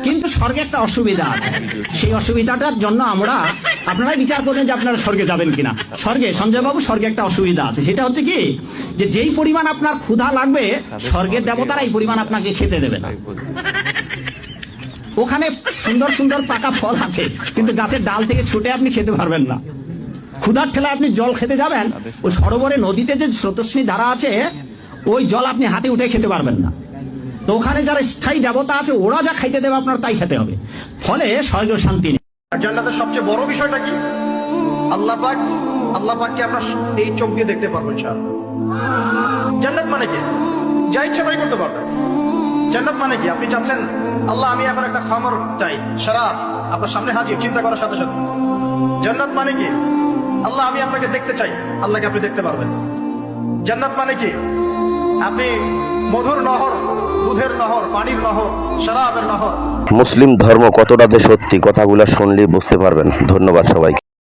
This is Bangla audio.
কিন্তু স্বর্গে একটা অসুবিধা আছে, সেই অসুবিধাটার জন্য আপনারাই বিচার করবেন যে আপনারা স্বর্গে যাবেন কিনা। স্বর্গে, সঞ্জয় বাবু, স্বর্গে একটা অসুবিধা আছে, সেটা হচ্ছে কি, যে যেই পরিমাণ আপনার ক্ষুধা লাগবে স্বর্গের দেবতারা এই পরিমাণ আপনাকে খেতে দেবে না। ওখানে সুন্দর সুন্দর পাকা ফল আছে, কিন্তু গাছের ডাল থেকে ছুটে আপনি খেতে পারবেন না। ক্ষুধার ঠেলায় আপনি জল খেতে যাবেন, ওই সরোবরে নদীতে যে স্রোতস্বিনী ধারা আছে, ওই জল আপনি হাতে উঠে খেতে পারবেন না। তো ওখানে যারা স্থায়ী দেবতা আছে, ওরা যা খাইতে দেবে আপনার তাই খেতে হবে, ফলে স্বর্গীয় শান্তি নেই। জান্নাতের সবচেয়ে বড় বিষয়টা কি? আল্লাহ পাককে আমরা এই চোখ দিয়ে দেখতে পারবো ইনশাআল্লাহ। জান্নাত মানে কি? যা ইচ্ছা তাই করতে পারবেন। জান্নাত মানে কি? আপনি চাচ্ছেন আল্লাহ আমি এখন একটা খামর চাই, শরাব, আপনার সামনে হাজির, চিন্তা করার সাথে সাথে। জান্নাত মানে কি? আল্লাহ আমি আপনাকে দেখতে চাই, আল্লাহকে আপনি দেখতে পারবেন। জান্নাত মানে কি? আপনি মধুর নহর, দুধের নহর, পানির নহর, শরাবের নহর। মুসলিম ধর্ম কতটা যে সত্যি, কথাগুলো শুনলেই বুঝতে পারবেন। ধন্যবাদ সবাইকে।